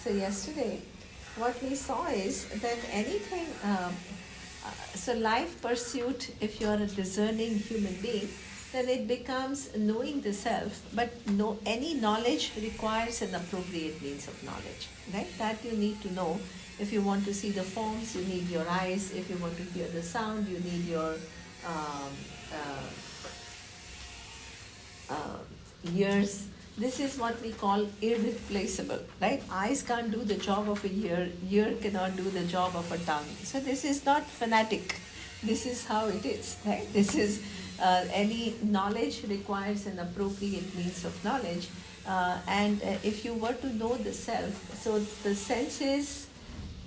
So yesterday, what we saw is that anything, so life pursuit, if you are a discerning human being, then it becomes knowing the self. But no, any knowledge requires an appropriate means of knowledge, right? That you need to know. If you want to see the forms, you need your eyes. If you want to hear the sound, you need your um, ears. This is what we call irreplaceable, right? Eyes can't do the job of a ear cannot do the job of a tongue. So this is not fanatic. This is how it is, right? This is any knowledge requires an appropriate means of knowledge. And if you were to know the self, so the senses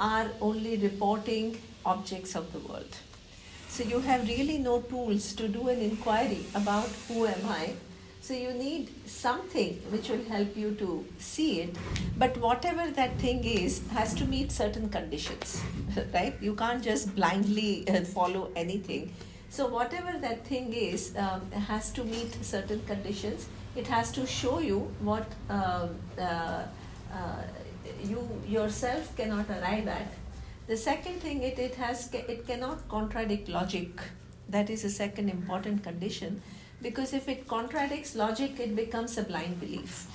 are only reporting objects of the world. So you have really no tools to do an inquiry about who am I. So you need something which will help you to see it, but whatever that thing is has to meet certain conditions, right? You can't just blindly follow anything. So whatever that thing is has to meet certain conditions. It has to show you what you yourself cannot arrive at. The second thing, it cannot contradict logic. That is a second important condition, because if it contradicts logic, it becomes a blind belief.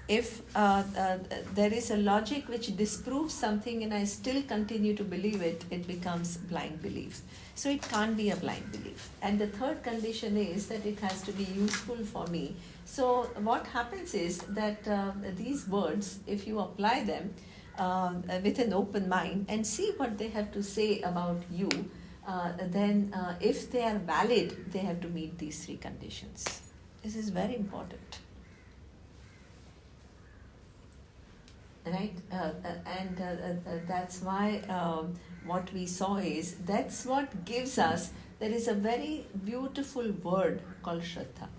If there is a logic which disproves something and I still continue to believe it, it becomes blind belief. So it can't be a blind belief. And the third condition is that it has to be useful for me. So what happens is that these words, if you apply them with an open mind and see what they have to say about you, then if they are valid, they have to meet these three conditions. This is very important. Right? And that's why what we saw is, that's what gives us, there is a very beautiful word called Shraddha.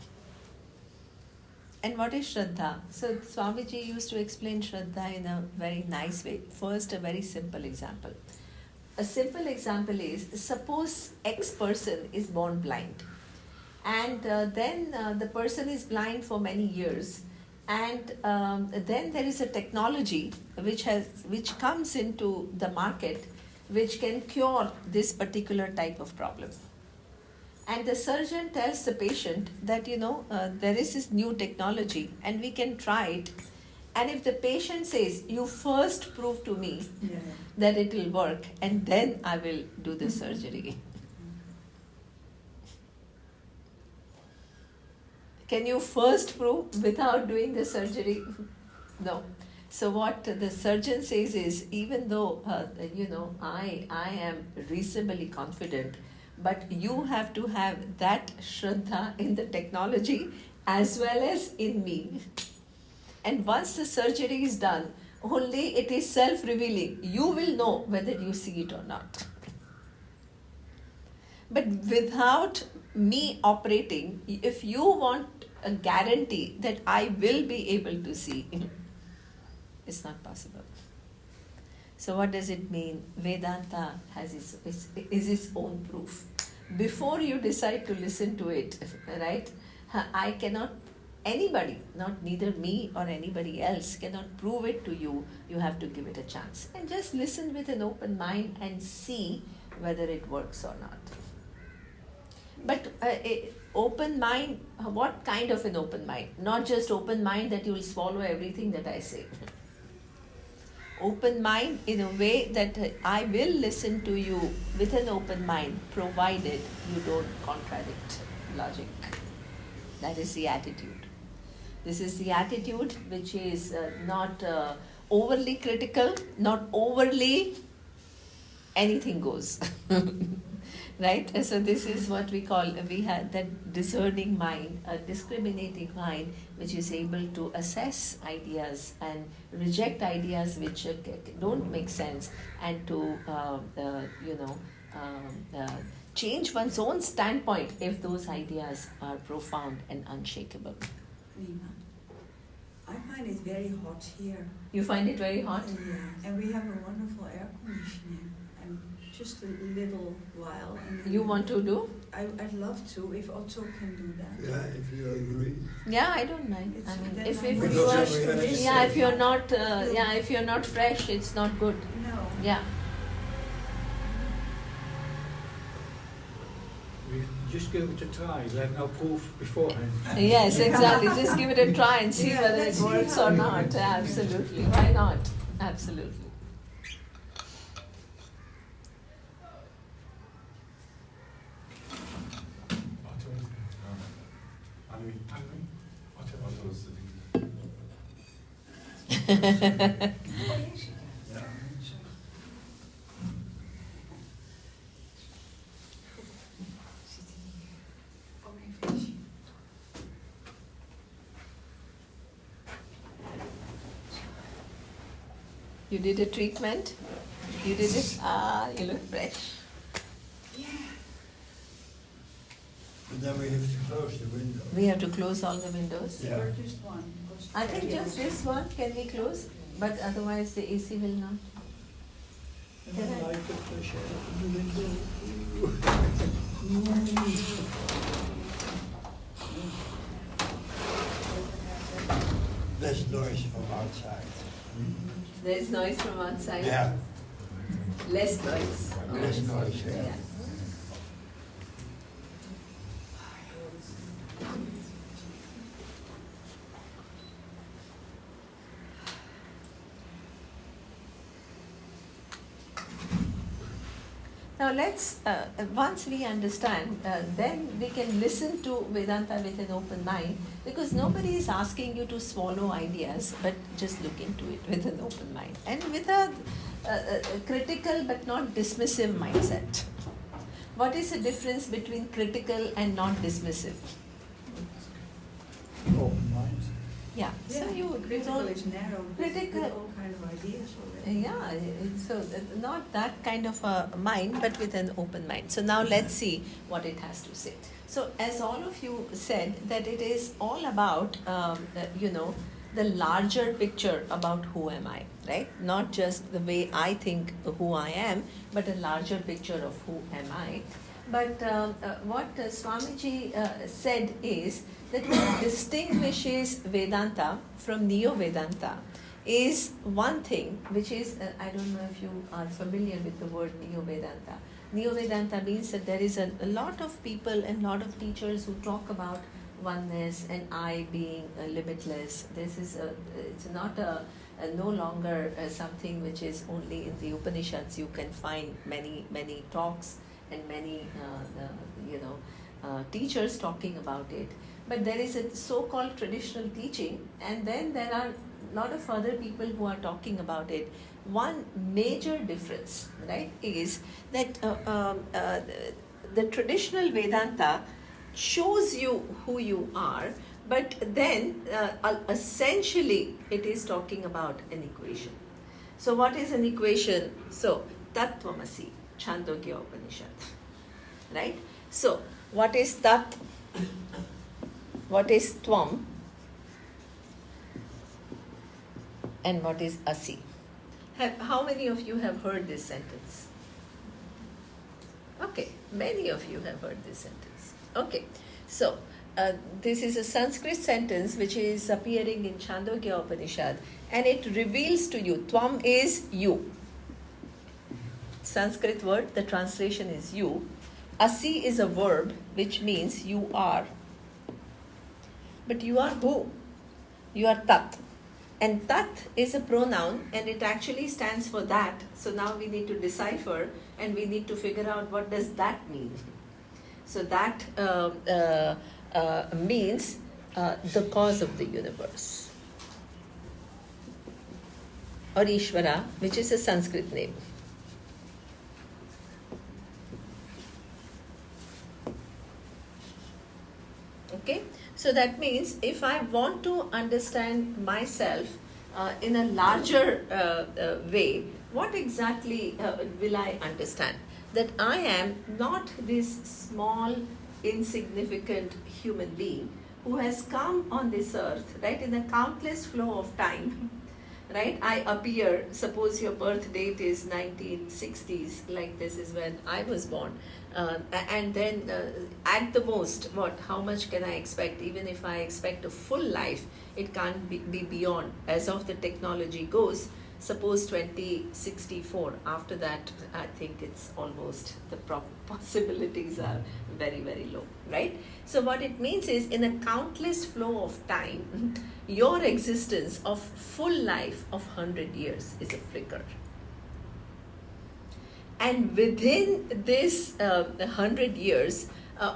And what is Shraddha? So Swamiji used to explain Shraddha in a very nice way. First, a very simple example. A simple example is, suppose X person is born blind, and then the person is blind for many years, and then there is a technology which comes into the market which can cure this particular type of problem. And the surgeon tells the patient that, there is this new technology and we can try it. And if the patient says, you first prove to me that it will work, and then I will do the surgery. Can you first prove without doing the surgery? No. So what the surgeon says is, even though, I am reasonably confident, but you have to have that Shraddha in the technology as well as in me. And once the surgery is done, only it is self-revealing. You will know whether you see it or not. But without me operating, if you want a guarantee that I will be able to see, it's not possible. So what does it mean? Vedanta is its own proof. Before you decide to listen to it, right? I cannot, anybody, neither me or anybody else cannot prove it to you. You have to give it a chance. And just listen with an open mind and see whether it works or not. But open mind, what kind of an open mind? Not just open mind that you will swallow everything that I say. Open mind in a way that I will listen to you with an open mind, provided you don't contradict logic. That is the attitude. This is the attitude which is not overly critical, not overly anything goes. Right? So this is what we call, we have that discerning mind, a discriminating mind, which is able to assess ideas and reject ideas which don't make sense, and to change one's own standpoint if those ideas are profound and unshakable. Nima, I find it very hot here. You find it very hot? Yeah, and we have a wonderful air conditioning. And just a little while. And then You want to do? I'd love to if Otto can do that. Yeah, if you agree. Yeah, I don't mind. It's- I mean, then if I'm We you don't are, have to listen. yeah, if you're not, if you're not fresh, it's not good. No. Yeah. We just give it a try. We have no proof beforehand. Yes, exactly. Just give it a try and see Yeah, whether let's it see works how or it not. works. Absolutely. Why not? Absolutely. Otto is there. Annie, Otto. Otto was sitting. You did a treatment? You did it? Ah, you look fresh. But then we have to close the window. We have to close all the windows. Yeah. Or just one. because I think just this one can we close, but otherwise the AC will not. And Can I- I like the fresh air from the window. Less noise from outside. There's noise from outside. Yeah, Less noise. less noise, yeah. Yeah. Now let's, once we understand, then we can listen to Vedanta with an open mind, because nobody is asking you to swallow ideas, but just look into it with an open mind and with a critical but not dismissive mindset. What is the difference between critical and not dismissive? Open mind. Yeah, so you critical don't. is narrow. Critical- With all kind of ideas already. Yeah, so not that kind of a mind, but with an open mind. So now let's see what it has to say. So as all of you said, that it is all about, the larger picture about who am I, right? Not just the way I think who I am, but a larger picture of who am I. But what Swamiji said is that what distinguishes Vedanta from Neo-Vedanta is one thing, which is, I don't know if you are familiar with the word Neo-Vedanta. Neo-Vedanta means that there is a lot of people and lot of teachers who talk about oneness and I being limitless. This is it's not no longer something which is only in the Upanishads. You can find many talks and many teachers talking about it. But there is a so-called traditional teaching, and then there are a lot of other people who are talking about it. One major difference, right, is that the traditional Vedanta shows you who you are, but then essentially it is talking about an equation. So what is an equation? So Tattvamasi, Chandogya Upanishad, right? So what is Tat? What is Tvam? And what is Asi? How many of you have heard this sentence? Okay, many of you have heard this sentence. Okay, so this is a Sanskrit sentence which is appearing in Chandogya Upanishad, and it reveals to you, Tvam is you. Sanskrit word, the translation is you. Asi is a verb which means you are. But you are who? You are Tat. And Tat is a pronoun and it actually stands for that. So now we need to decipher and we need to figure out what does that mean. So that means the cause of the universe. Or Ishvara, which is a Sanskrit name. Okay, so that means if I want to understand myself in a larger way, what exactly will I understand? That I am not this small, insignificant human being who has come on this earth, right, in a countless flow of time, right? I appear, suppose your birth date is 1960s, like this is when I was born, and then at the most, how much can I expect? Even if I expect a full life, it can't be beyond, as of the technology goes, suppose 2064. After that, I think it's almost, the possibilities are very, very low, right? So what it means is, in a countless flow of time, your existence of full life of 100 years is a flicker. And within this 100 years,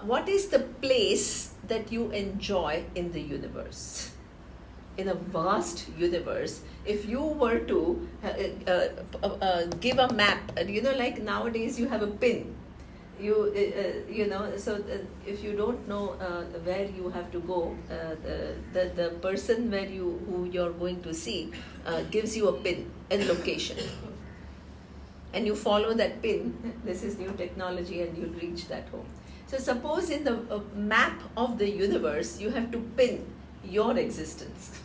what is the place that you enjoy in the universe? In a vast universe, if you were to give a map, like nowadays you have a pin, so if you don't know where you have to go, the person who you're going to see gives you a pin and location, and you follow that pin. This is new technology, and you'll reach that home. So suppose in the map of the universe, you have to pin your existence.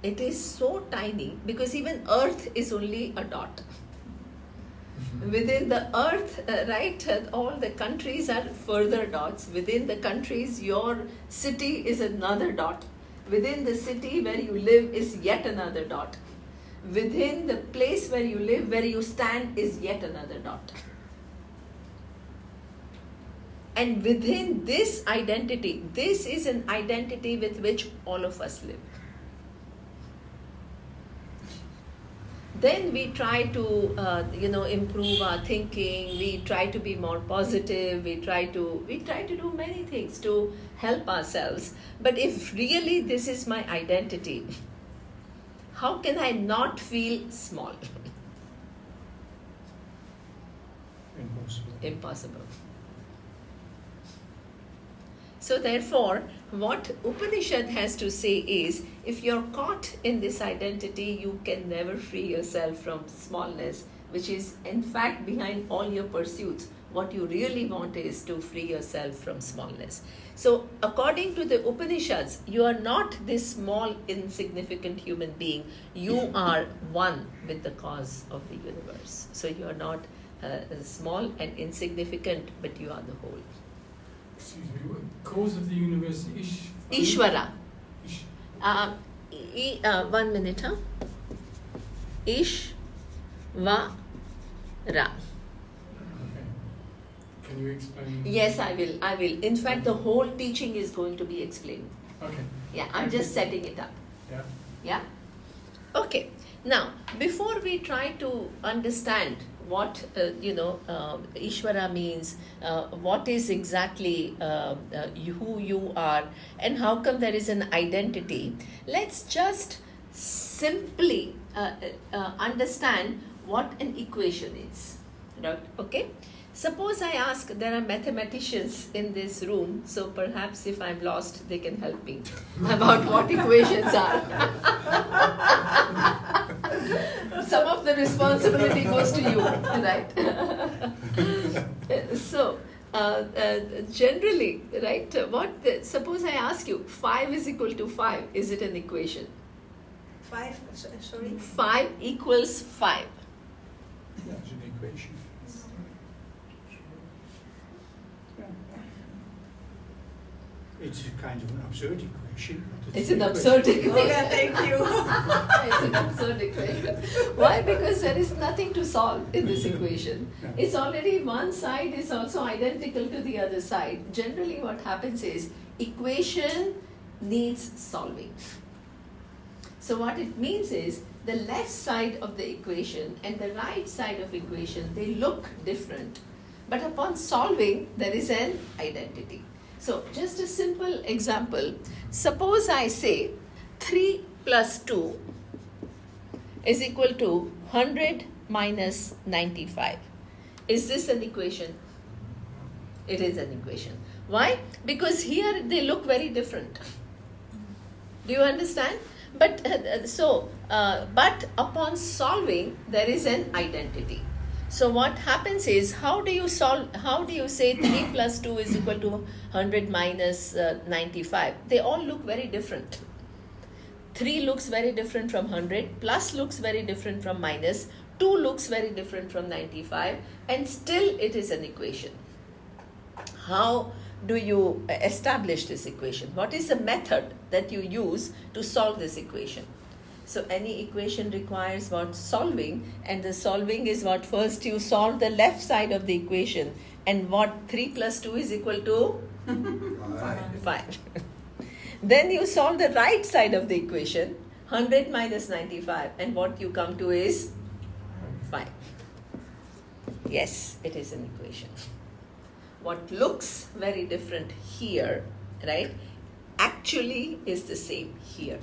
It is so tiny, because even Earth is only a dot. Within the Earth, all the countries are further dots. Within the countries, your city is another dot. Within the city where you live is yet another dot. Within the place where you live, where you stand, is yet another dot. And within this identity, this is an identity with which all of us live. Then we try to, improve our thinking. We try to be more positive. We try to do many things to help ourselves. But if really this is my identity, how can I not feel small? Impossible. Impossible. So therefore, what Upanishad has to say is, if you're caught in this identity, you can never free yourself from smallness, which is in fact behind all your pursuits. What you really want is to free yourself from smallness. So according to the Upanishads, you are not this small, insignificant human being. You are one with the cause of the universe. So you are not small and insignificant, but you are the whole. Excuse me, what cause of the universe is Ishvara. Ish. 1 minute, huh? Ishvara. Okay. Can you explain? Yes, I will. In fact, the whole teaching is going to be explained. Okay. Yeah, I'm just setting it up. Yeah. Yeah? Okay. Now, before we try to understand what, Ishvara means, what is exactly who you are, and how come there is an identity, let's just simply understand what an equation is. Right? Okay? Suppose I ask, there are mathematicians in this room, so perhaps if I'm lost, they can help me about what equations are. Some of the responsibility goes to you, right? So, generally, right, suppose I ask you, 5 is equal to 5, is it an equation? 5, sorry? 5 equals 5. Yeah, it's an equation. It's a kind of an absurd equation. But It's an absurd equation. Okay, thank you. It's an absurd equation. Why? Because there is nothing to solve in this equation. Yeah. It's already, one side is also identical to the other side. Generally what happens is, equation needs solving. So what it means is, the left side of the equation and the right side of equation, they look different. But upon solving, there is an identity. So just a simple example. Suppose I say 3 plus 2 is equal to 100 minus 95. Is this an equation? It is an equation. Why? Because here they look very different. Do you understand? But but upon solving, there is an identity. So what happens is, how do you say 3 plus 2 is equal to 100 minus 95? They all look very different. 3 looks very different from 100, plus looks very different from minus, 2 looks very different from 95, and still it is an equation. How do you establish this equation? What is the method that you use to solve this equation? So any equation requires what? Solving, and the solving is what? First you solve the left side of the equation, and what? 3 plus 2 is equal to 5. Then you solve the right side of the equation, 100 minus 95, and what you come to is 5. Yes, it is an equation. What looks very different here, right, actually is the same here.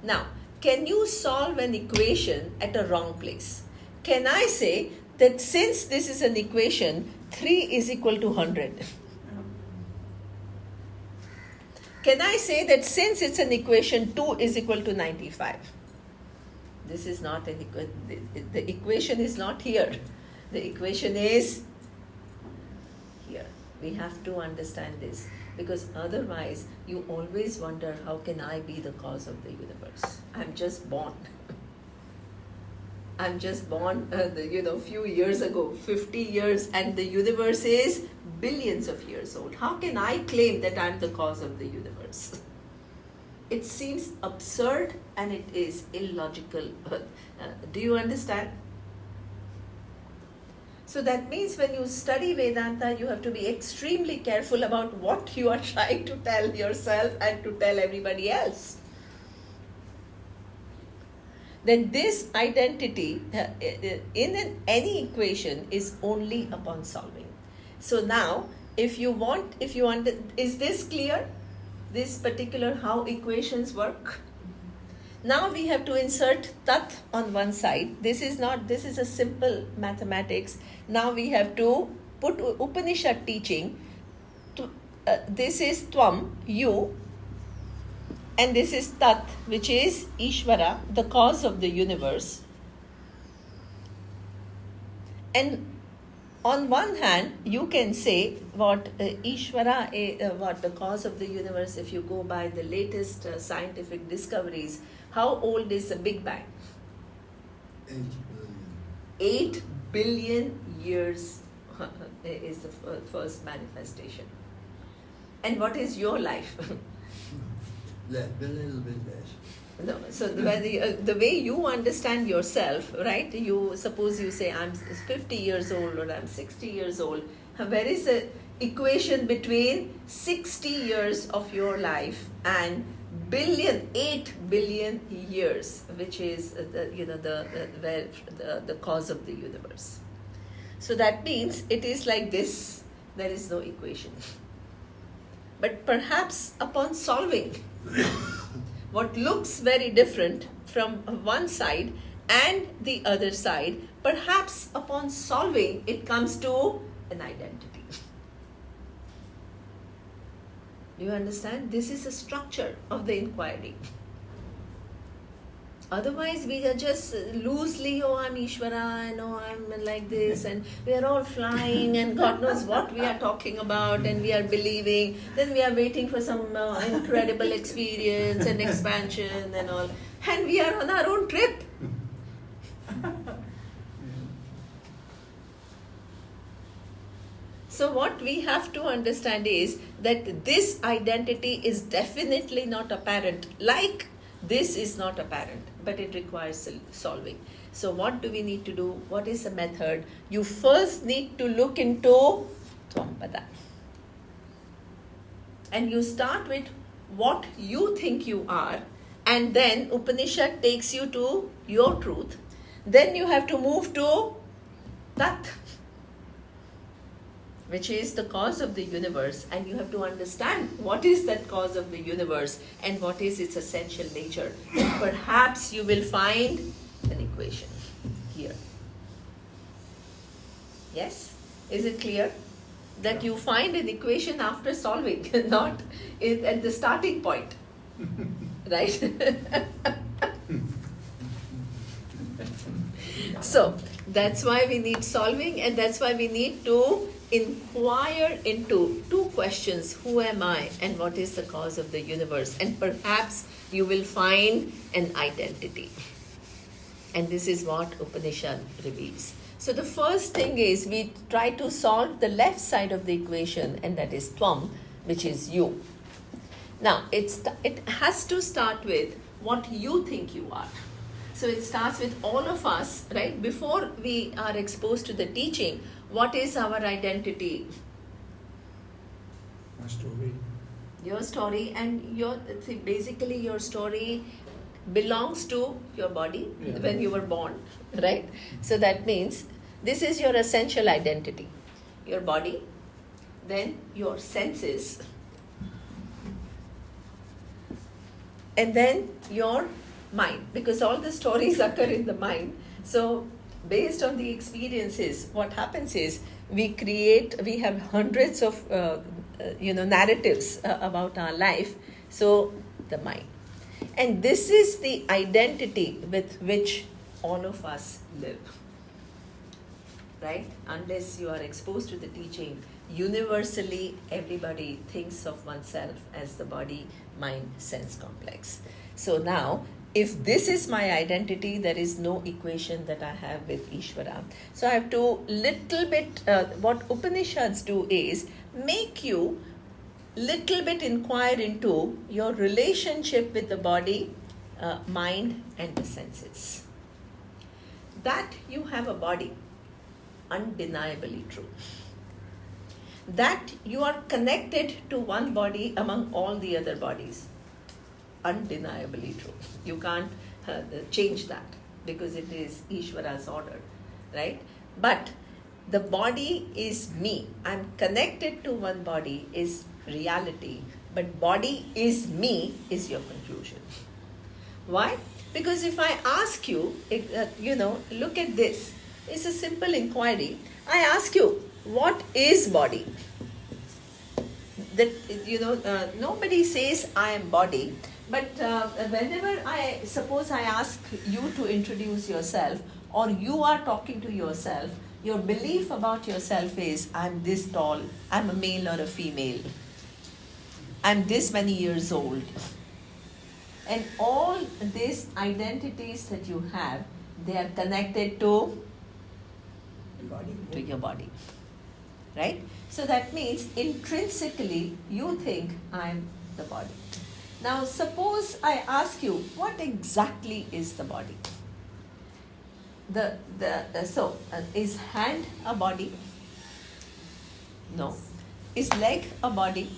Now, can you solve an equation at a wrong place? Can I say that since this is an equation, 3 is equal to 100? Can I say that since it's an equation, 2 is equal to 95? This is not an equation. The equation is not here. The equation is here. We have to understand this, because otherwise you always wonder, how can I be the cause of the universe? I'm just born. I'm just born, few years ago, 50 years, and the universe is billions of years old. How can I claim that I'm the cause of the universe? It seems absurd and it is illogical. Do you understand? So that means when you study Vedanta, you have to be extremely careful about what you are trying to tell yourself and to tell everybody else. Then this identity in any equation is only upon solving. So now, is this clear? This particular how equations work? Now we have to insert tat on one side. This is a simple mathematics. Now we have to put Upanishad teaching. This is tvam, you, and this is tat, which is Ishvara, the cause of the universe. And on one hand, you can say what Ishvara, what the cause of the universe, if you go by the latest scientific discoveries, how old is the Big Bang? 8 billion. 8 billion years is the first manifestation. And what is your life? A little bit less. No, so the way you understand yourself, right? You suppose you say I'm 50 years old or I'm 60 years old. Where is the equation between 60 years of your life and 8 billion years, which is the cause of the universe? So that means it is like this. There is no equation. But perhaps upon solving, what looks very different from one side and the other side, perhaps upon solving, it comes to an identity. Do you understand? This is the structure of the inquiry. Otherwise, we are just loosely, I'm Ishvara, and I'm like this, and we are all flying, and God knows what we are talking about, and we are believing. Then we are waiting for some incredible experience and expansion and all. And we are on our own trip. So what we have to understand is that this identity is definitely not apparent, like this is not apparent, but it requires solving. So what do we need to do? What is the method? You first need to look into Tvampada. And you start with what you think you are, and then Upanishad takes you to your truth. Then you have to move to Tat, which is the cause of the universe, and you have to understand what is that cause of the universe and what is its essential nature. And perhaps you will find an equation here. Yes? Is it clear? That you find an equation after solving, not at the starting point. Right? So that's why we need solving, and that's why we need to inquire into two questions: who am I and what is the cause of the universe? And perhaps you will find an identity. And this is what Upanishad reveals. So the first thing is we try to solve the left side of the equation, and that is Tvam, which is you. Now it has to start with what you think you are. So it starts with all of us, right? Before we are exposed to the teaching, what is our identity? My story. Your story, and basically your story belongs to your body when you were born, right? So that means this is your essential identity. Your body, then your senses, and then your mind, because all the stories occur in the mind. So based on the experiences, what happens is we have hundreds of narratives about our life. So the mind, and this is the identity with which all of us live, right? Unless you are exposed to the teaching, universally everybody thinks of oneself as the body mind sense complex. So now, if this is my identity, there is no equation that I have with Ishvara. So I have to little bit, what Upanishads do is make you little bit inquire into your relationship with the body, mind and the senses. That you have a body, undeniably true. That you are connected to one body among all the other bodies, undeniably true. You can't change that because it is Ishvara's order, right? But the body is me. I'm connected to one body is reality, but body is me is your conclusion. Why? Because if I ask you, look at this. It's a simple inquiry. I ask you, what is body? That nobody says I am body. But whenever I ask you to introduce yourself, or you are talking to yourself, your belief about yourself is, I'm this tall, I'm a male or a female, I'm this many years old. And all these identities that you have, they are connected to your body. Right? So that means intrinsically you think I'm the body. Now suppose I ask you, what exactly is the body? Is hand a body? No. Is leg a body?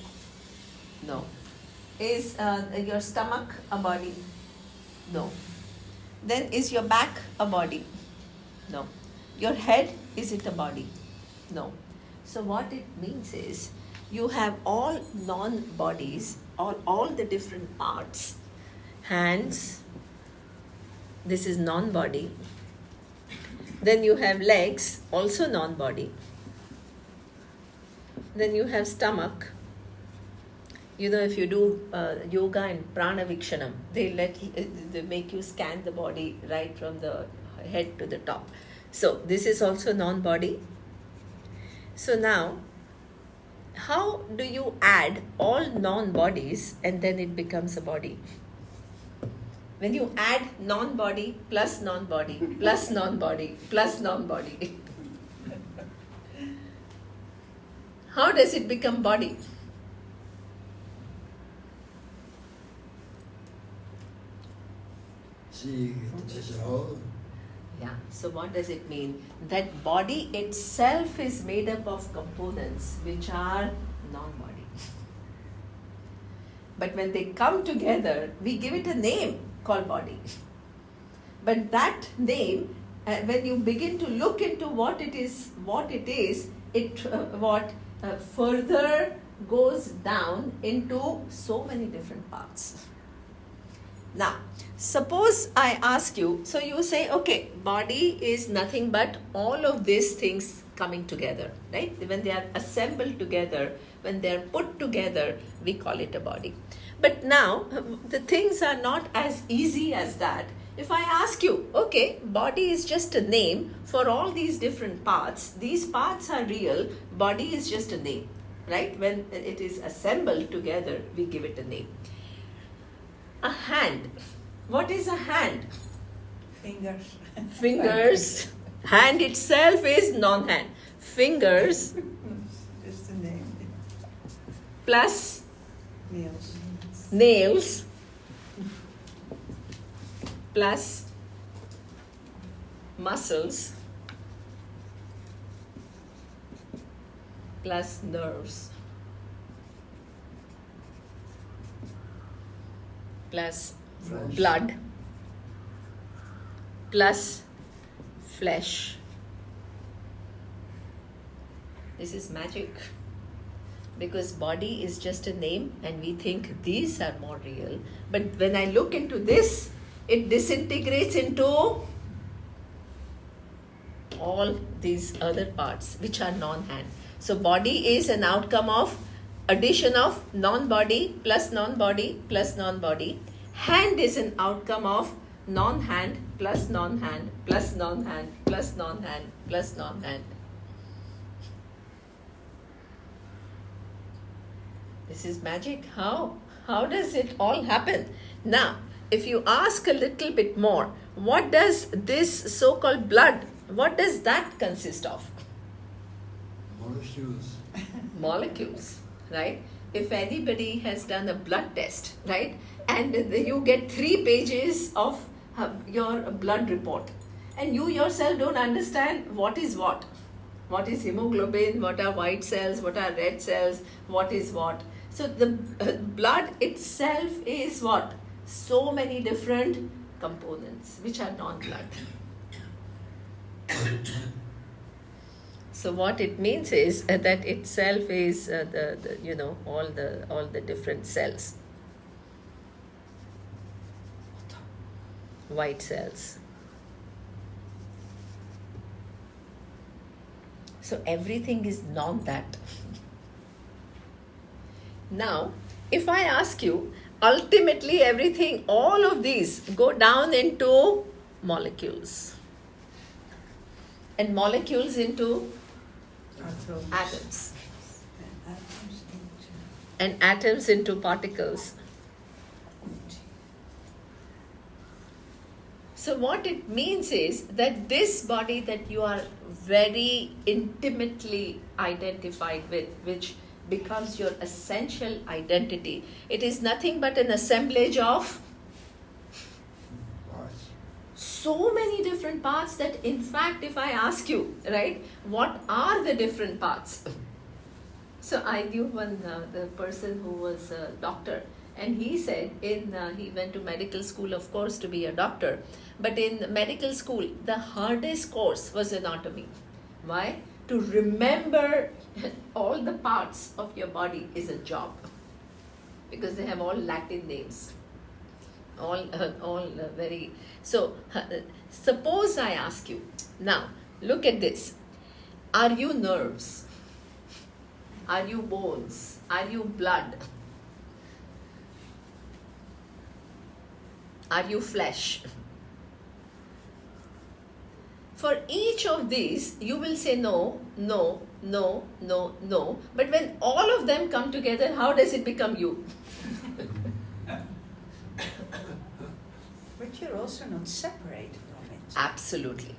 No. Is your stomach a body? No. Then is your back a body? No. Your head, is it a body? No. So what it means is you have all non-bodies, all the different parts. Hands, this is non-body. Then you have legs, also non-body. Then you have stomach. If you do yoga and prana vikshanam, they make you scan the body right from the head to the top. So this is also non-body. So now, how do you add all non-bodies and then it becomes a body? When you add non-body plus non-body plus non-body plus non-body, how does it become body? See, it is a whole. Yeah, so what does it mean? That body itself is made up of components which are non-body. But when they come together, we give it a name called body. But that name, when you begin to look into what it is, it further goes down into so many different parts. Now, suppose I ask you, so you say, okay, body is nothing but all of these things coming together, right? When they are assembled together, when they are put together, we call it a body. But now, the things are not as easy as that. If I ask you, okay, body is just a name for all these different parts, these parts are real, body is just a name, right? When it is assembled together, we give it a name. A hand. What is a hand? Fingers. Fingers. Hand itself is non-hand. Fingers Just the name. plus Nails. nails plus muscles plus nerves plus Flesh. blood plus flesh. This is magic. Because body is just a name and we think these are more real. But when I look into this, it disintegrates into all these other parts which are non-hand. So body is an outcome of addition of non-body plus non-body plus non-body. Hand is an outcome of non-hand plus non-hand plus non-hand plus non-hand plus non-hand. This is magic. How? How does it all happen? Now, if you ask a little bit more, what does this so-called blood, what does that consist of? Molecules. Molecules, right? If anybody has done a blood test, right, and you get 3 pages of your blood report, and you yourself don't understand what is what. What is hemoglobin, what are white cells, what are red cells, what is what. So the blood itself is what? So many different components which are non-blood. So what it means is that itself is all the different cells, white cells. So everything is non-that. Now, if I ask you, ultimately everything, all of these go down into molecules. And molecules into Atoms. atoms. Atoms into. And atoms into particles. So what it means is that this body that you are very intimately identified with, which becomes your essential identity, it is nothing but an assemblage of Parts. so many different parts that, in fact, if I ask you, right, what are the different parts? So I knew the person who was a doctor, and he said he went to medical school, of course, to be a doctor. But in medical school, the hardest course was anatomy. Why? To remember all the parts of your body is a job, because they have all Latin names, all very. So suppose I ask you now, look at this. Are you nerves? Are you bones? Are you blood? Are you flesh? For each of these, you will say no, no, no, no, no. But when all of them come together, how does it become you? But you're also not separate from it. Absolutely.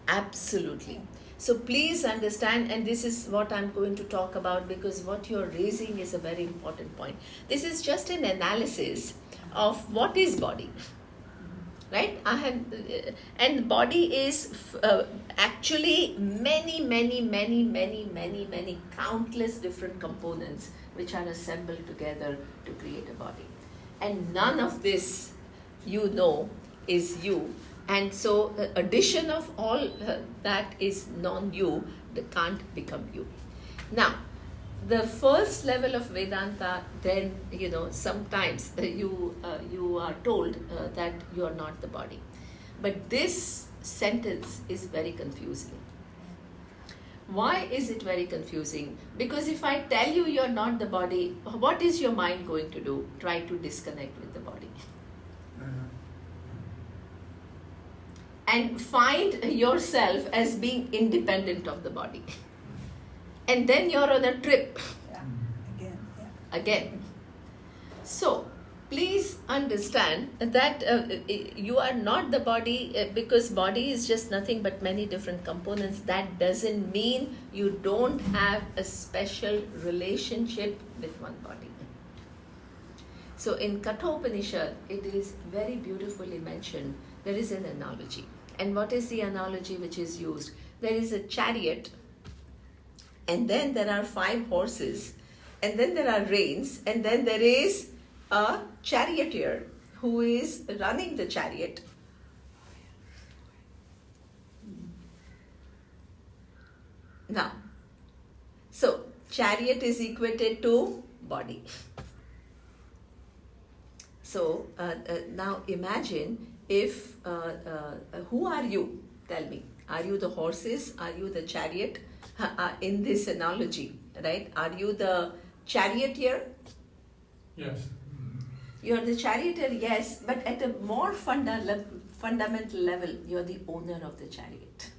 Absolutely. So please understand, and this is what I'm going to talk about, because what you're raising is a very important point. This is just an analysis of what is body. Right? And body is actually many countless different components which are assembled together to create a body. And none of this, is you. And so the addition of all that is non-you, that can't become you. Now, the first level of Vedanta, then, sometimes you are told that you are not the body. But this sentence is very confusing. Why is it very confusing? Because if I tell you you're not the body, what is your mind going to do? Try to disconnect with the body. and find yourself as being independent of the body. And then you're on a trip Yeah. Again, yeah. again. So, please understand that you are not the body, because body is just nothing but many different components. That doesn't mean you don't have a special relationship with one body. So in Kathopanishad, it is very beautifully mentioned. There is an analogy. And what is the analogy which is used? There is a chariot, and then there are 5 horses, and then there are reins, and then there is a charioteer who is running the chariot. Now, so chariot is equated to body. So now imagine if, who are you? Tell me. Are you the horses? Are you the chariot? In this analogy, right? Are you the charioteer? Yes. You are the charioteer, yes, but at a more fundamental level, you are the owner of the chariot.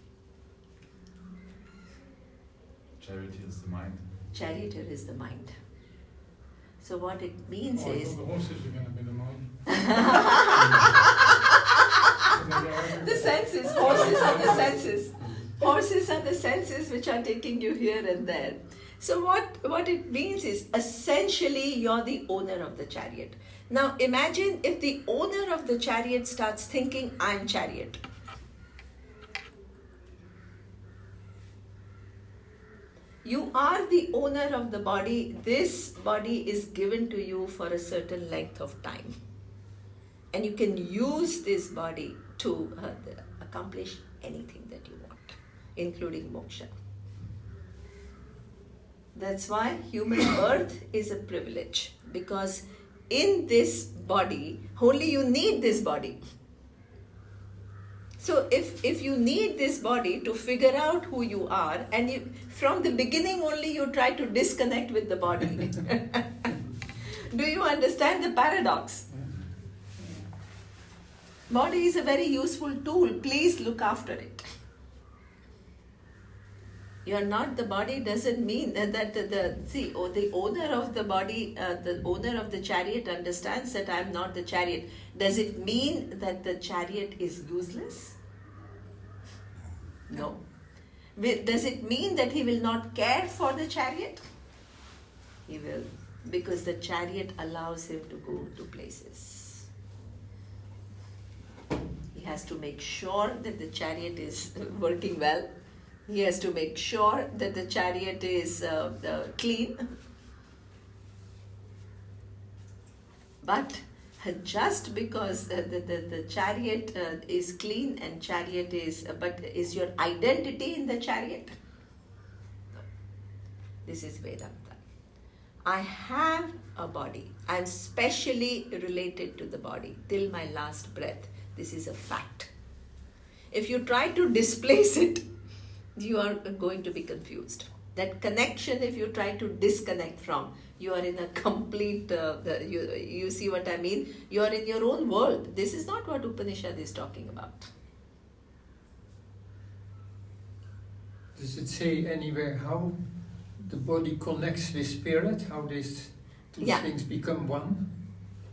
Charity is the mind. Charioteer is the mind. So what it means Oh, I is, thought the horses were going to be the mind. the senses, horses are the senses. Horses are the senses which are taking you here and there. So what it means is, essentially you're the owner of the chariot. Now imagine if the owner of the chariot starts thinking, I'm chariot. You are the owner of the body. This body is given to you for a certain length of time. And you can use this body to accomplish anything that you want, including moksha. That's why human birth is a privilege, because in this body, only you need this body. So if you need this body to figure out who you are, and you, from the beginning only you try to disconnect with the body. Do you understand the paradox? Body is a very useful tool. Please look after it. You are not the body doesn't mean that the owner of the body, the owner of the chariot understands that I am not the chariot. Does it mean that the chariot is useless? No. Does it mean that he will not care for the chariot? He will, because the chariot allows him to go to places. He has to make sure that the chariot is working well. He has to make sure that the chariot is clean. But just because the chariot is clean and chariot is, but is your identity in the chariot? No. This is Vedanta. I have a body. I am specially related to the body till my last breath. This is a fact. If you try to displace it, you are going to be confused. That connection, if you try to disconnect from, you are in a complete, you see what I mean? You are in your own world. This is not what Upanishad is talking about. Does it say anywhere how the body connects with spirit? How these two Yeah. things become one?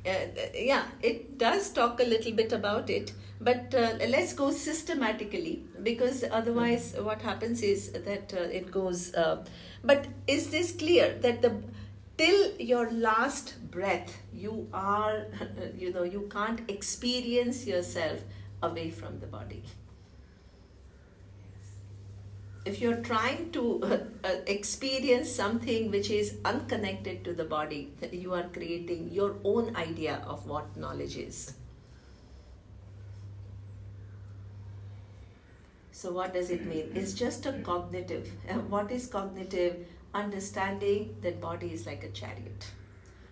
Yeah, it does talk a little bit about it, but let's go systematically, because otherwise what happens is that it goes, but is this clear that till your last breath you are, you can't experience yourself away from the body. If you're trying to experience something which is unconnected to the body, you are creating your own idea of what knowledge is. So what does it mean? It's just a cognitive. What is cognitive? Understanding that body is like a chariot.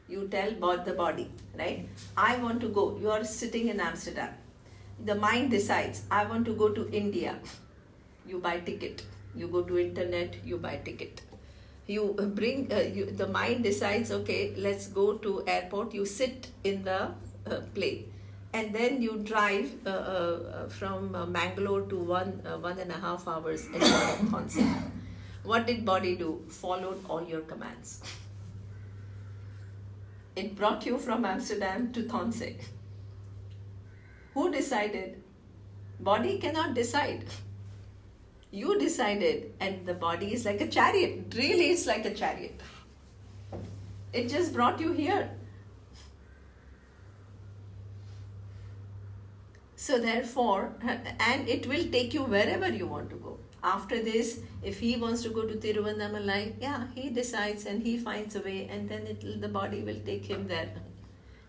You tell the body, right? I want to go. You are sitting in Amsterdam. The mind decides, I want to go to India. You buy ticket. You go to internet, you buy ticket. You bring, the mind decides, okay, let's go to airport. You sit in the plane. and then you drive from Mangalore to 1.5 hours and you're at Thonsa. What did body do? Followed all your commands. It brought you from Amsterdam to Thonse. Who decided? Body cannot decide. You decided, and the body is like a chariot. Really, it's like a chariot. It just brought you here. So therefore, and it will take you wherever you want to go. After this, if he wants to go to Tiruvannamalai, yeah, he decides and he finds a way, and then the body will take him there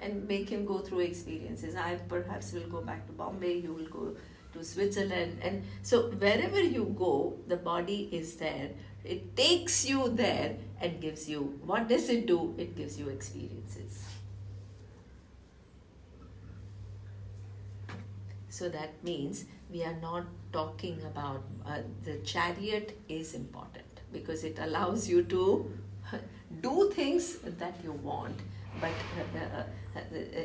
and make him go through experiences. I perhaps will go back to Bombay, you will go to Switzerland, and so wherever you go, the body is there. It takes you there and gives you, what does it do? It gives you experiences. So that means we are not talking about the chariot is important because it allows you to do things that you want, but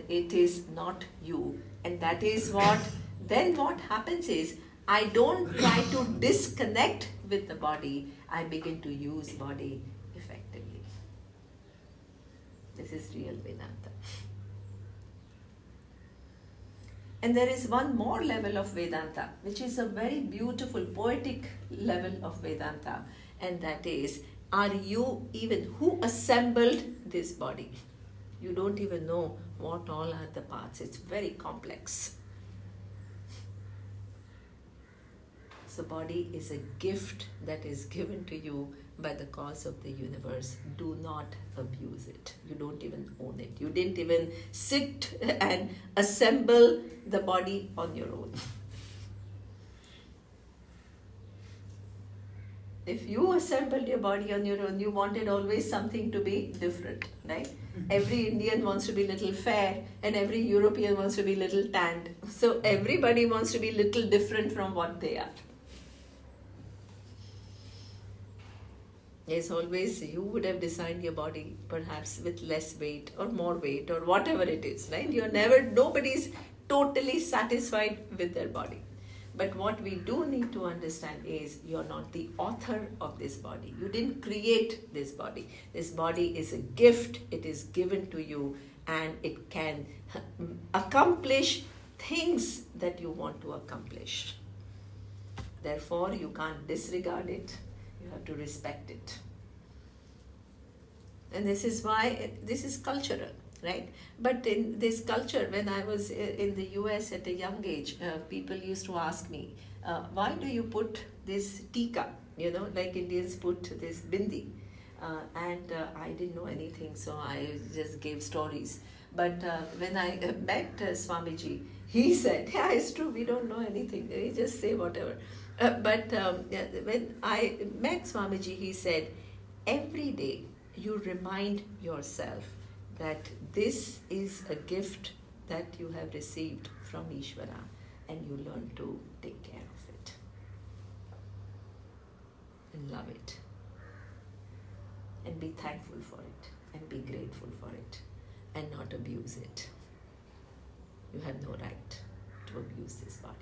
it is not you. And that is what, then what happens is, I don't try to disconnect with the body, I begin to use body effectively. This is real Vedanta. And there is one more level of Vedanta, which is a very beautiful, poetic level of Vedanta, and that is, are you even, who assembled this body? You don't even know what all are the parts. It's very complex. So body is a gift that is given to you by the cause of the universe. Do not abuse it. You don't even own it. You didn't even sit and assemble the body on your own. If you assembled your body on your own, you wanted always something to be different, right? Every Indian wants to be little fair and every European wants to be little tanned. So everybody wants to be little different from what they are. Yes, always you would have designed your body perhaps with less weight or more weight or whatever it is, right? Nobody's totally satisfied with their body. But what we do need to understand is you're not the author of this body. You didn't create this body. This body is a gift. It is given to you and it can accomplish things that you want to accomplish. Therefore, you can't disregard it. You have to respect it. And this is why this is cultural, right? But in this culture, when I was in the US at a young age, people used to ask me, why do you put this tika, like Indians put this bindi? And I didn't know anything, so I just gave stories. But when I met Swamiji, he said, yeah, it's true, we don't know anything. We just say whatever. But when I met Swamiji, he said, every day you remind yourself that this is a gift that you have received from Ishvara and you learn to take care of it and love it and be thankful for it and be grateful for it and not abuse it. You have no right to abuse this body.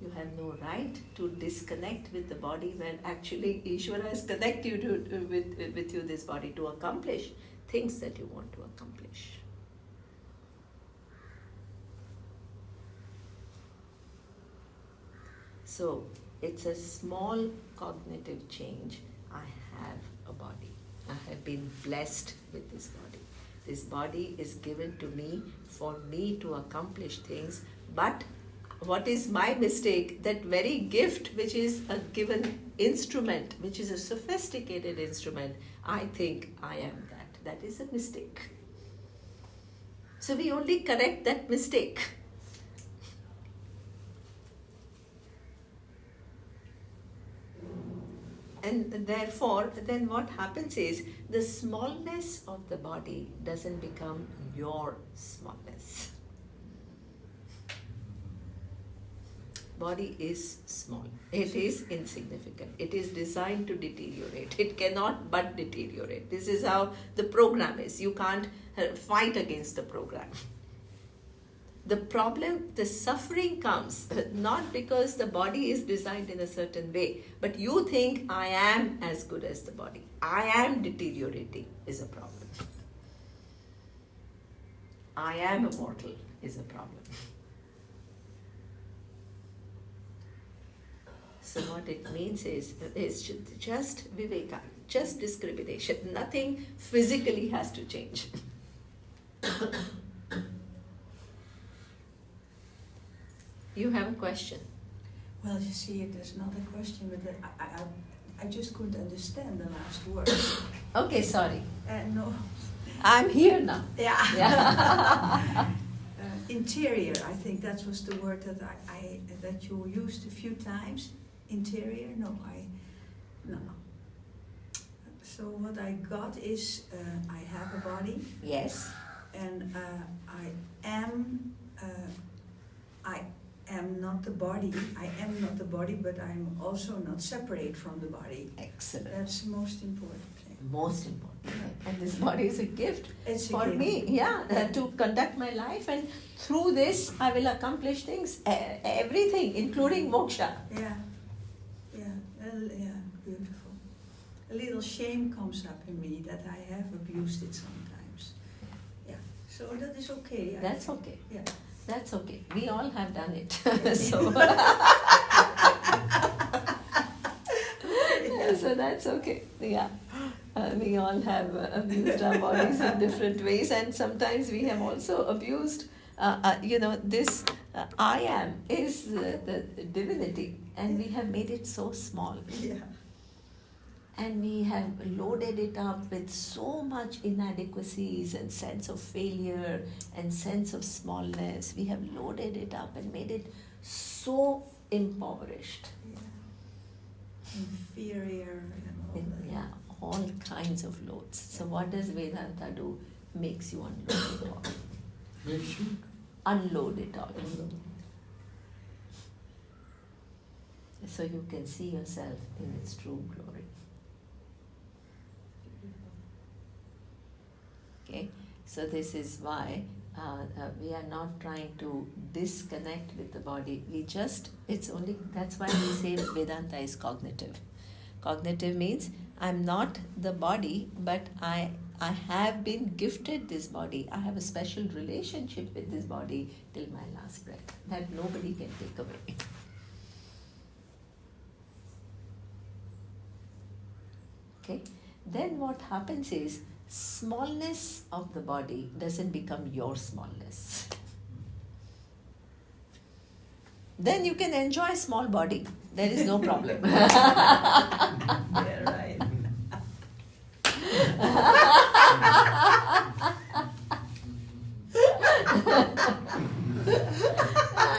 You have no right to disconnect with the body when actually Ishvara has connected you with you this body to accomplish things that you want to accomplish. So it's a small cognitive change. I have a body. I have been blessed with this body. This body is given to me for me to accomplish things, but what is my mistake? That very gift, which is a given instrument, which is a sophisticated instrument, I think I am that. That is a mistake. So we only correct that mistake. And therefore, then what happens is the smallness of the body doesn't become your smallness. Body is small. It is insignificant. It is designed to deteriorate. It cannot but deteriorate. This is how the program is. You can't fight against the program. The problem, the suffering comes not because the body is designed in a certain way, but you think I am as good as the body. I am deteriorating is a problem. I am immortal is a problem. So what it means is just viveka, just discrimination. Nothing physically has to change. You have a question? Well, you see, there's not a question, but I just couldn't understand the last word. Okay, sorry. No. I'm here now. Yeah. Yeah. Interior, I think that was the word that that you used a few times. Interior, no. So what I got is I have a body. Yes. And I am not the body. I am not the body, but I'm also not separate from the body. Excellent. That's the most important thing. Most important. And this body is a gift It's a for gift. me, to conduct my life, and through this I will accomplish things, everything, including moksha. Yeah, beautiful. A little shame comes up in me that I have abused it sometimes. Yeah, so that is okay. That's okay. Yeah. That's okay. We all have done it. So, so that's okay. Yeah. We all have abused our bodies in different ways, and sometimes we have also abused, this I am is the divinity, and we have made it so small. Yeah. And we have loaded it up with so much inadequacies and sense of failure and sense of smallness. We have loaded it up and made it so impoverished. Yeah. Inferior and all that. Yeah, all kinds of loads. So what does Vedanta do? Makes you unload it all. Makes you Unload it all. So you can see yourself in its true glory. Okay, so this is why we are not trying to disconnect with the body. That's why we say Vedanta is cognitive. Cognitive means I'm not the body, but I have been gifted this body. I have a special relationship with this body till my last breath that nobody can take away. Okay, then what happens is smallness of the body doesn't become your smallness. Then you can enjoy small body. There is no problem. Yeah, right.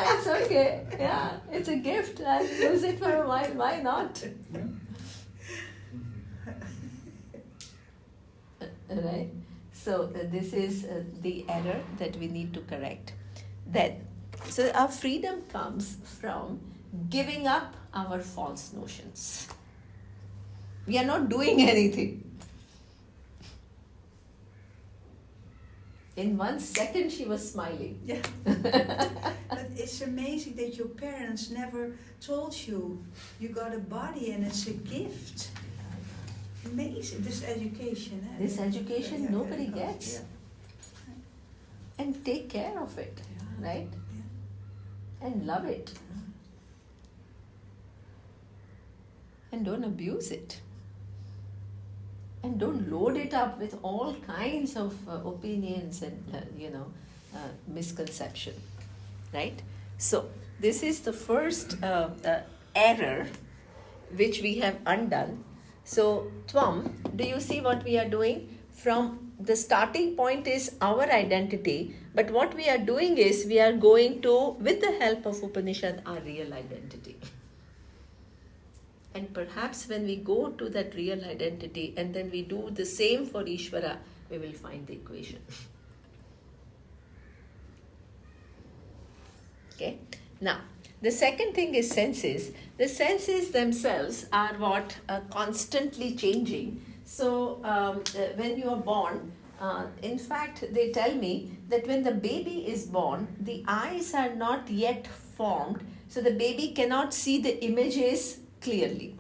It's okay. Yeah, it's a gift. I'll use it for a while. Why not? Right? So this is the error that we need to correct. So our freedom comes from giving up our false notions. We are not doing anything. In 1 second she was smiling. Yeah. But it's amazing that your parents never told you you got a body and it's a gift. Amazing, this education. Eh? This education nobody yeah, gets. yeah. And take care of it, Yeah. right? Yeah. And love it. And don't abuse it. And don't load it up with all kinds of opinions and misconception, right? So this is the first error which we have undone. So Tvam, do you see what we are doing? From the starting point is our identity, but what we are doing is we are going to, with the help of Upanishad, our real identity. And perhaps when we go to that real identity and then we do the same for Ishvara, we will find the equation. Okay. Now, the second thing is senses. The senses themselves are what are constantly changing. So when you are born, In fact, they tell me that when the baby is born, the eyes are not yet formed, so the baby cannot see the images clearly.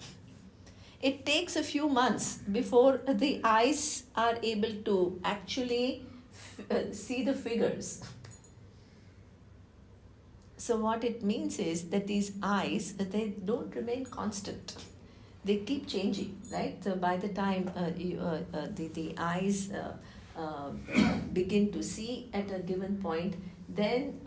It takes a few months before the eyes are able to actually see the figures. So what it means is that these eyes, they don't remain constant. They keep changing, right? So by the time the eyes begin to see at a given point, then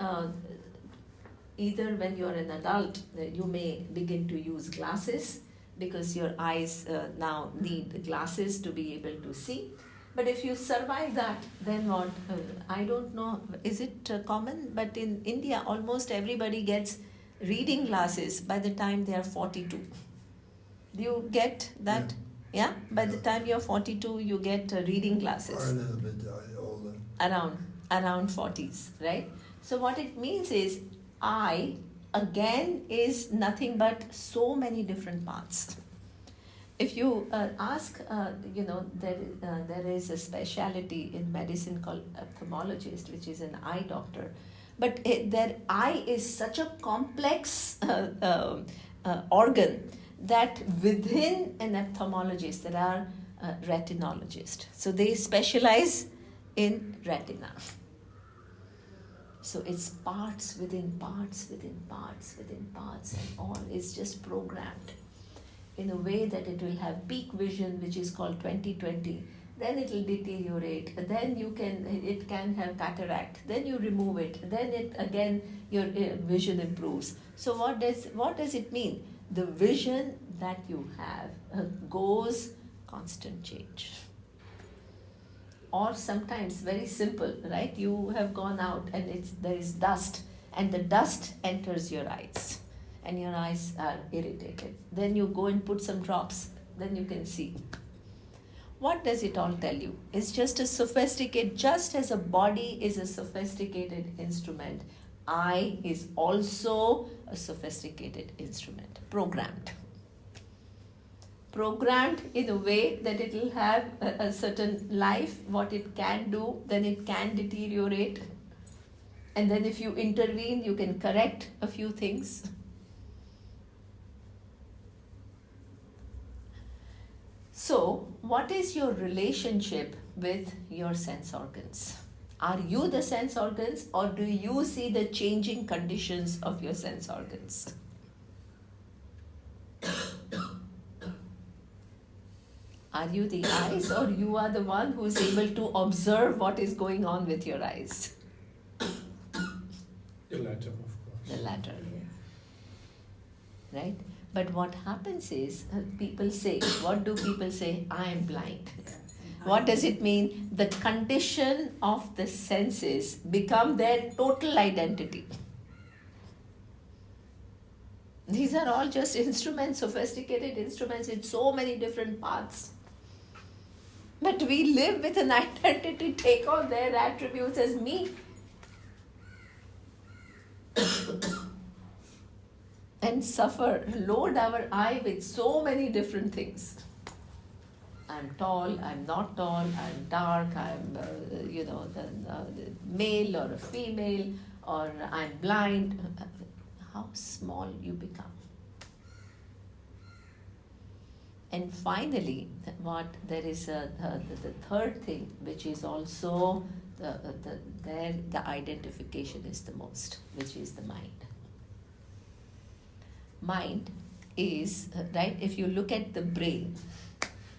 either when you're an adult, you may begin to use glasses because your eyes now need glasses to be able to see. But if you survive that, then what? I don't know, is it common? But in India, almost everybody gets reading glasses by the time they are 42. Do you get that? Yeah? By the time you're 42, you get reading Or a glasses. little bit older. Around 40s, right? So what it means is, eye again is nothing but so many different parts. If you ask, there is a specialty in medicine called ophthalmologist, which is an eye doctor. But their eye is such a complex organ that within an ophthalmologist there are retinologists. So they specialize in retina. So it's parts within parts within parts within parts, and all is just programmed in a way that it will have peak vision, which is called 20/20. Then it will deteriorate. Then it can have cataract. Then you remove it. Then your vision improves. So what does it mean? The vision that you have goes constant change. Or sometimes very simple, right? You have gone out and there is dust, and the dust enters your eyes, and your eyes are irritated. Then you go and put some drops, then you can see. What does it all tell you? It's just just as a body is a sophisticated instrument, eye is also a sophisticated instrument, programmed in a way that it will have a certain life, what it can do, then it can deteriorate. And then if you intervene, you can correct a few things. So, what is your relationship with your sense organs? Are you the sense organs, or do you see the changing conditions of your sense organs? Are you the eyes, or you are the one who is able to observe what is going on with your eyes? The latter, of course. The latter. Right? But what happens is, people say, what do people say? I am blind. What does it mean? The condition of the senses become their total identity. These are all just instruments, sophisticated instruments with so many different parts. But we live with an identity, take on their attributes as me. And suffer, load our eye with so many different things. I'm tall, I'm not tall, I'm dark, I'm the male or a female, or I'm blind. How small you become. And finally, there is the third thing, which is also the identification is the most, which is the mind. Mind is, right, if you look at the brain,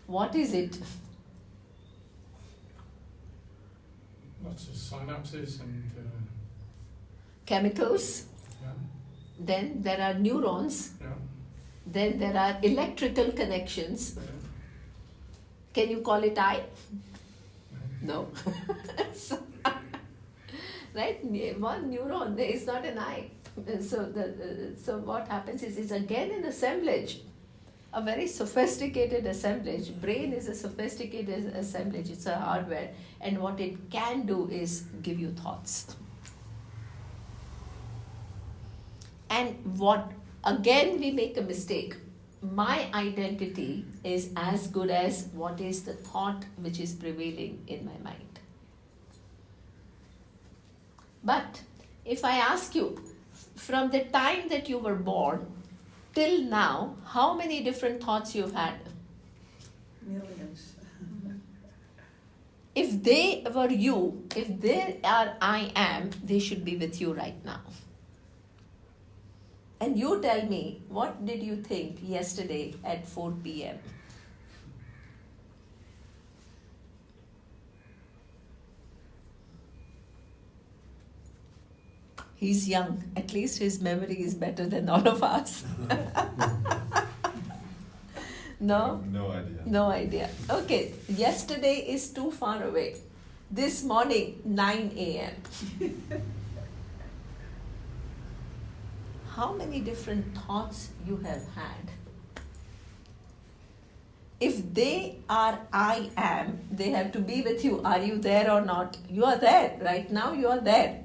what is it? Lots of synapses and Chemicals. yeah, Then there are neurons. yeah, Then there are electrical connections. yeah. Can you call it eye? No. So, right? One neuron is not an eye. So what happens is it's again an assemblage, a very sophisticated assemblage. Brain is a sophisticated assemblage. It's a hardware, and what it can do is give you thoughts. And what again we make a mistake. My identity is as good as what is the thought which is prevailing in my mind. But if I ask you, from the time that you were born till now, how many different thoughts you've had? Millions. If they were you, if they are I am, they should be with you right now. And you tell me, what did you think yesterday at 4 p.m.? He's young. At least his memory is better than all of us. No? No idea. No idea. Okay, yesterday is too far away. This morning, 9 a.m. How many different thoughts you have had? If they are I am, they have to be with you. Are you there or not? You are there. Right now you are there.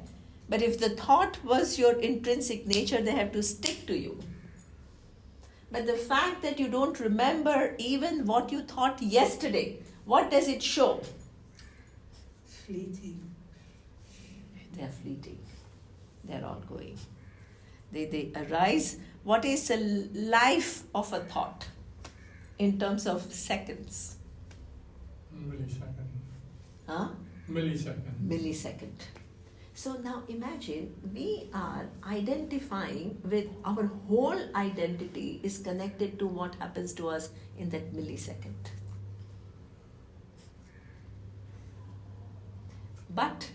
But if the thought was your intrinsic nature, they have to stick to you. But the fact that you don't remember even what you thought yesterday, what does it show? It's fleeting. They are fleeting. They are all going. They arise. What is the life of a thought in terms of seconds? Millisecond. Huh? Millisecond. Millisecond. So now imagine we are identifying with our whole identity is connected to what happens to us in that millisecond. But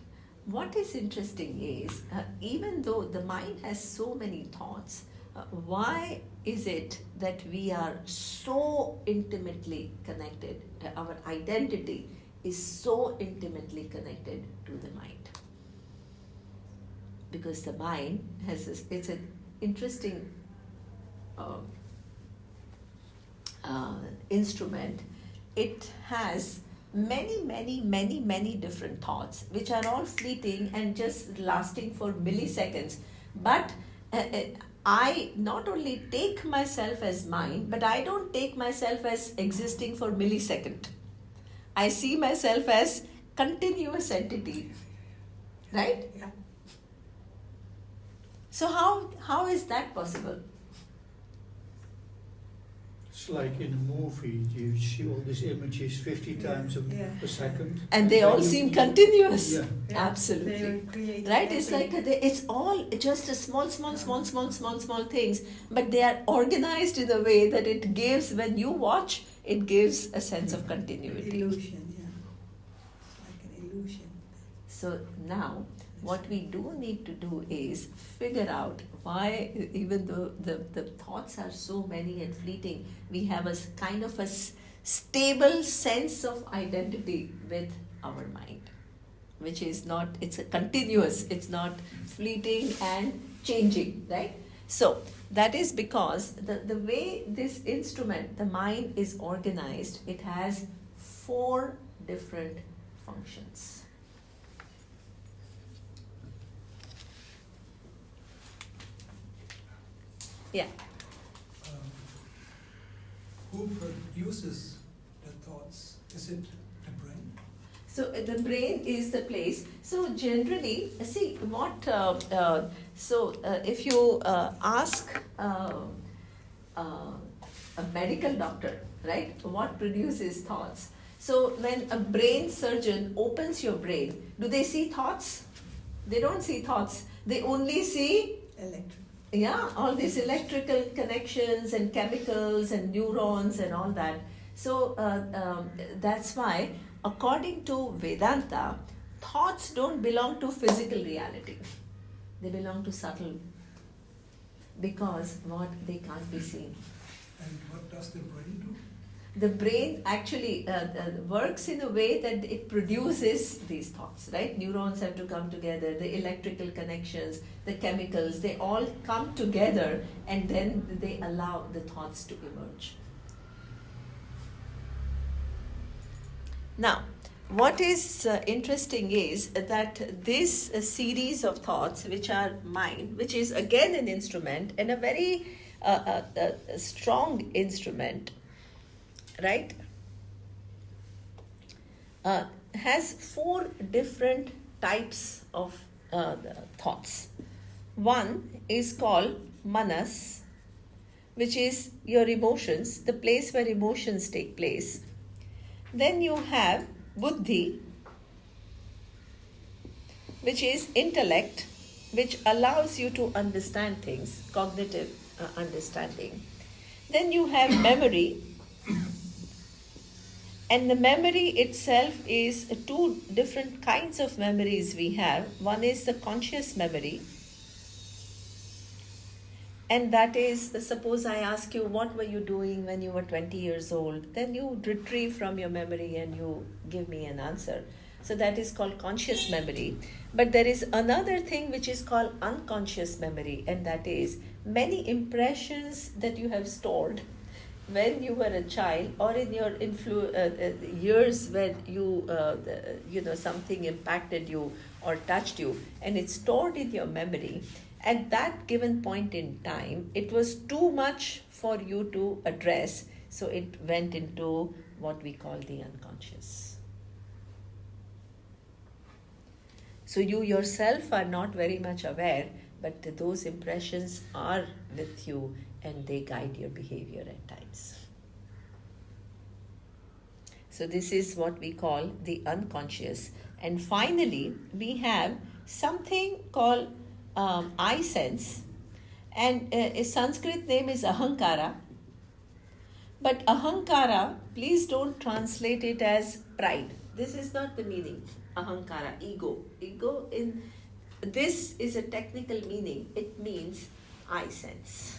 what is interesting is even though the mind has so many thoughts, why is it that we are so intimately connected? Our identity is so intimately connected to the mind. Because the mind has this, it's an interesting instrument. It has many different thoughts which are all fleeting and just lasting for milliseconds. But I not only take myself as mine, but I don't take myself as existing for millisecond. I see myself as continuous entity, right? Yeah. So how is that possible? It's like in a movie, you see all these images 50 times a second. And they all you- seem continuous. Yeah. Yeah. Absolutely. They are creating Right? It's every- like it's all just a small things, but they are organized in a way that it gives, when you watch, it gives a sense of continuity. illusion, yeah. It's like an illusion. So now, what we do need to do is figure out why, even though the thoughts are so many and fleeting, we have a kind of a stable sense of identity with our mind, which is not, it's a continuous, it's not fleeting and changing, right? So that is because the way this instrument, the mind, is organized, it has 4 different functions. Yeah. Who produces the thoughts? Is it the brain? So the brain is the place. So generally, see what. If you ask a medical doctor, right, what produces thoughts? So when a brain surgeon opens your brain, do they see thoughts? They don't see thoughts. They only see all these electrical connections and chemicals and neurons and all that. So that's why, according to Vedanta, thoughts don't belong to physical reality. They belong to subtle, because what they can't be seen. And what does the brain do? The brain actually works in a way that it produces these thoughts, right? Neurons have to come together, the electrical connections, the chemicals, they all come together, and then they allow the thoughts to emerge. Now, what is interesting is that this series of thoughts, which are mind, which is again an instrument and a very strong instrument, right, has 4 different types of thoughts. One is called manas, which is your emotions, the place where emotions take place. Then you have buddhi, which is intellect, which allows you to understand things, cognitive understanding. Then you have memory, and the memory itself is two different kinds of memories we have. One is the conscious memory, and that is, suppose I ask you, what were you doing when you were 20 years old? Then you retrieve from your memory and you give me an answer. So that is called conscious memory. But there is another thing which is called unconscious memory, and that is many impressions that you have stored when you were a child, or in your years when you something impacted you or touched you, and it's stored in your memory. At that given point in time, it was too much for you to address, so it went into what we call the unconscious. So you yourself are not very much aware, but those impressions are with you and they guide your behavior at times. So this is what we call the unconscious. And finally, we have something called I sense, and a Sanskrit name is ahankara. But ahankara, please don't translate it as pride. This is not the meaning. Ahankara, ego. Ego, in this is a technical meaning. It means I sense.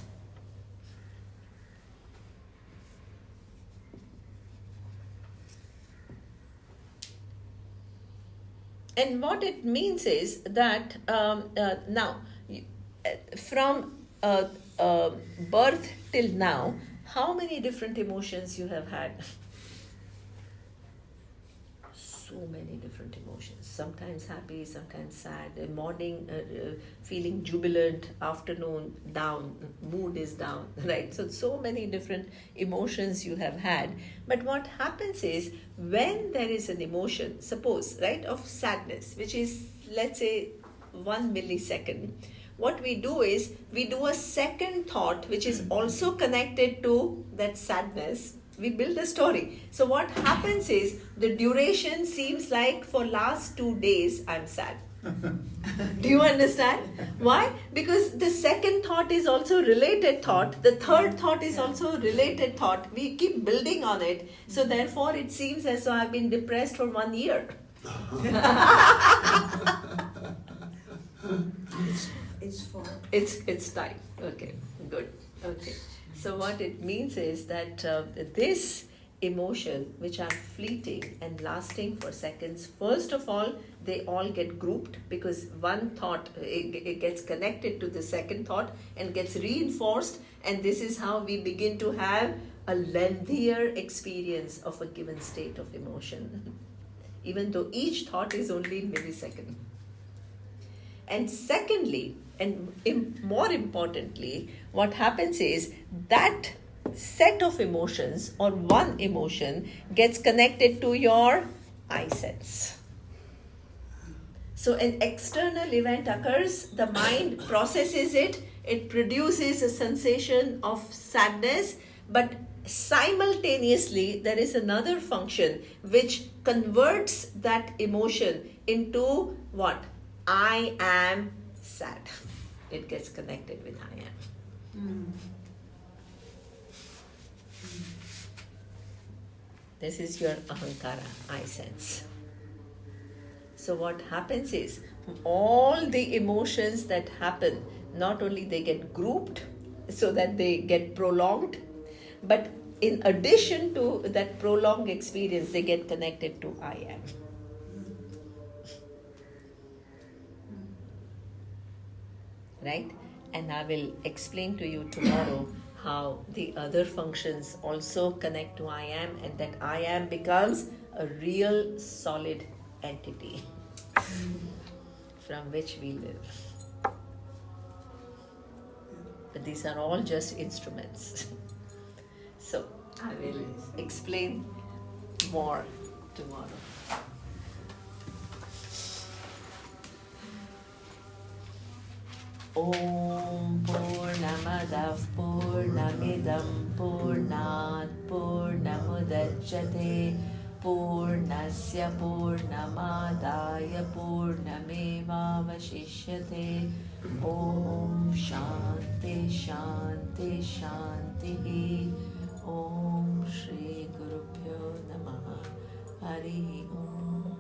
And what it means is that now, from birth till now, how many different emotions you have had? So many different emotions. Sometimes happy, sometimes sad. Morning feeling jubilant, afternoon down, mood is down, right? So many different emotions you have had. But what happens is, when there is an emotion, suppose, right, of sadness, which is, let's say, 1 millisecond, what we do is, we do a second thought which is also connected to that sadness. We build a story. So what happens is, the duration seems like for last 2 days I'm sad. Do you understand? Why? Because the second thought is also related thought. The third thought is also related thought. We keep building on it. So therefore it seems as though I've been depressed for 1 year. It's for. It's time. Okay, good. Okay. So what it means is that this emotion, which are fleeting and lasting for seconds, first of all, they all get grouped, because one thought, it gets connected to the second thought and gets reinforced, and this is how we begin to have a lengthier experience of a given state of emotion, even though each thought is only in millisecond. And secondly, and more importantly, what happens is that set of emotions, or one emotion, gets connected to your I sense. So an external event occurs, the mind processes it, it produces a sensation of sadness, but simultaneously there is another function which converts that emotion into what? I am sad. It gets connected with I am. This is your ahankara, I sense. So what happens is, all the emotions that happen, not only they get grouped so that they get prolonged, but in addition to that prolonged experience, they get connected to I am. Right? And I will explain to you tomorrow how the other functions also connect to I am, and that I am becomes a real solid entity from which we live. But these are all just instruments. So I will explain more tomorrow. Om Purnamadah Purnamidam Purnat Purnamudachyate Purnasya Purnamadaya Purnamevavashishyate. Om Shanti Shanti Shanti. Om Shri Guru Pyo Namaha. Hari Om.